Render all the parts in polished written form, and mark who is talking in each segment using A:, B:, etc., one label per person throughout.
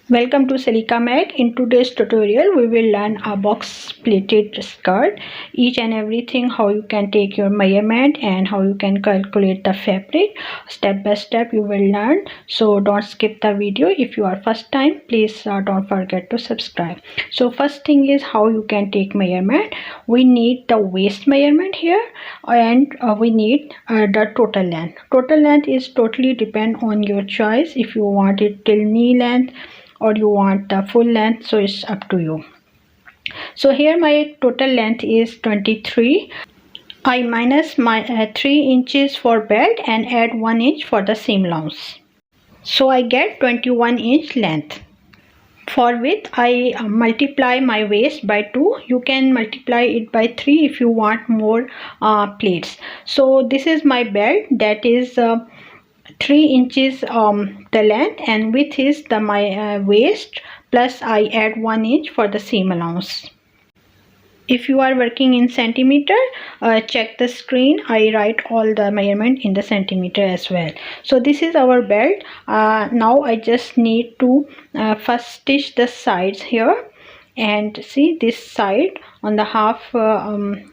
A: Welcome to Salika Mag. In today's tutorial we will learn a box pleated skirt, each and everything, how you can take your measurement and how you can calculate the fabric. Step by step you will learn, so don't skip the video. If you are first time, please don't forget to subscribe. So first thing is how you can take measurement. We need the waist measurement here, and we need the total length. Total length is totally depend on your choice. If you want it till knee length or you want the full length, so it's up to you. So here my total length is 23. I minus my 3 inches for belt and add 1 inch for the seam allowance, so I get 21-inch length. For width, I multiply my waist by 2. You can multiply it by 3 if you want more pleats. So this is my belt, that is 3 inches the length, and width is the my waist, plus I add 1 inch for the seam allowance. If you are working in centimeter, check the screen. I write all the measurement in the centimeter as well. So this is our belt. Now I just need to first stitch the sides here, and see this side on the half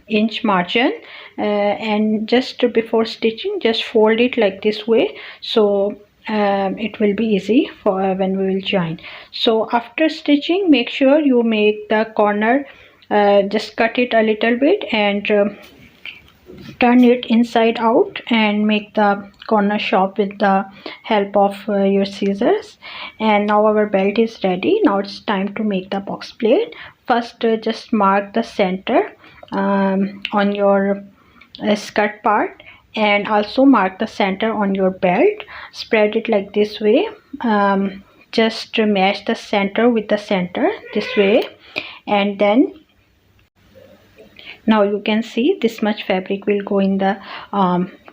A: inch margin, and just before stitching just fold it like this way, so it will be easy for when we will join. So after stitching, make sure you make the corner, just cut it a little bit and turn it inside out and make the corner sharp with the help of your scissors. And now our belt is ready. Now it's time to make the box plate. First just mark the center on your skirt part, and also mark the center on your belt. Spread it like this way, just match the center with the center this way, and then now you can see this much fabric will go in the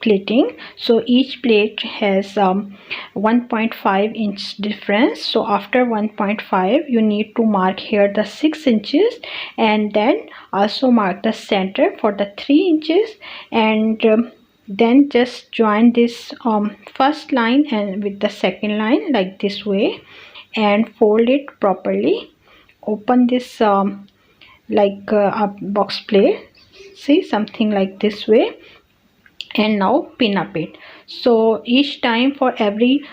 A: pleating. So each plate has 1.5 inch difference. So after 1.5 you need to mark here the 6 inches, and then also mark the center for the 3 inches, and then just join this first line and with the second line like this way, and fold it properly. Open this like a box plate, see, something like this way, and now pin up it. So each time for every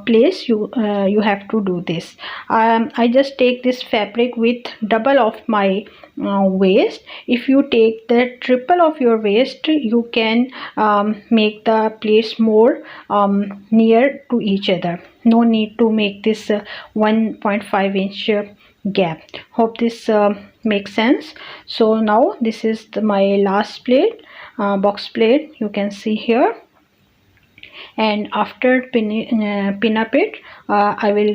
A: place you have to do this. I just take this fabric with double of my waist. If you take the triple of your waist, you can make the plates more near to each other. No need to make this 1.5 inch gap. Hope this makes sense. So now this is my last plate, box plate, you can see here. And after pin up it, I will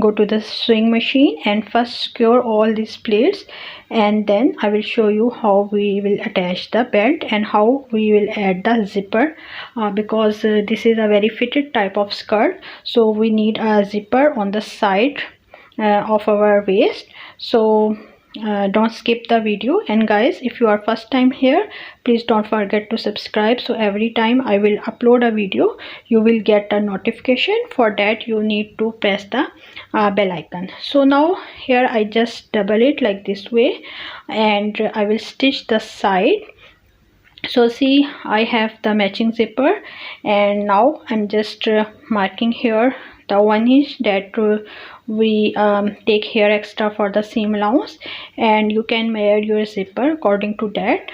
A: go to the sewing machine and first secure all these plates, and then I will show you how we will attach the belt and how we will add the zipper, because this is a very fitted type of skirt, so we need a zipper on the side of our waist. So don't skip the video. And guys, if you are first time here, please don't forget to subscribe, so every time I will upload a video you will get a notification. For that you need to press the bell icon. So now here I just double it like this way, and I will stitch the side. So see, I have the matching zipper, and now I'm just marking here the 1 inch that we take here extra for the seam allowance, and you can measure your zipper according to that.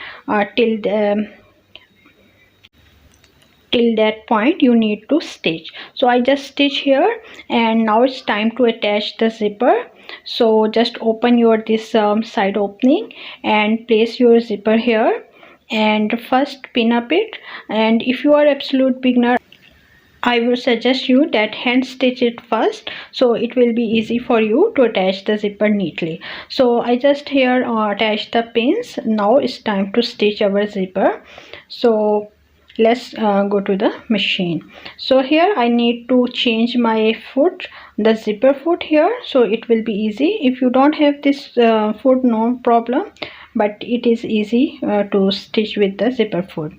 A: Till that point you need to stitch. So I just stitch here, and now it's time to attach the zipper. So just open your this side opening and place your zipper here, and first pin up it. And if you are absolute beginner, I will suggest you that hand stitch it first, so it will be easy for you to attach the zipper neatly. So I just here attach the pins. Now it's time to stitch our zipper. So let's go to the machine. So here I need to change my foot, the zipper foot here, so it will be easy. If you don't have this foot, no problem, but it is easy to stitch with the zipper foot.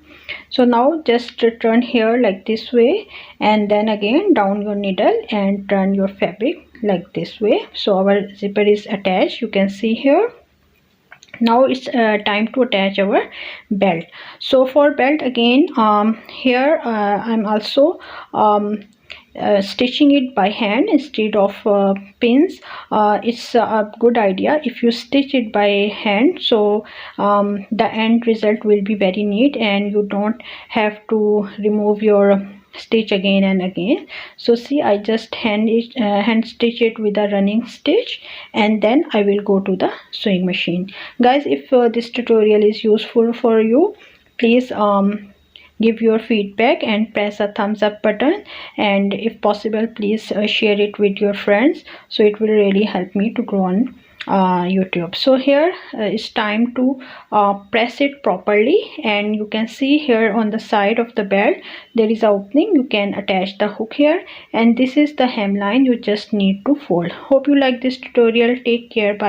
A: So now just turn here like this way, and then again down your needle and turn your fabric like this way. So our zipper is attached, you can see here. Now it's time to attach our belt. So for belt again, here I'm also stitching it by hand instead of pins. It's a good idea if you stitch it by hand, so the end result will be very neat and you don't have to remove your stitch again and again. So see, I just hand stitch it with a running stitch, and then I will go to the sewing machine. Guys, if this tutorial is useful for you, please give your feedback and press a thumbs up button, and if possible please share it with your friends, so it will really help me to grow on YouTube. So here it's time to press it properly, and you can see here on the side of the belt there is an opening. You can attach the hook here, and this is the hemline. You just need to fold. Hope you like this tutorial. Take care. Bye.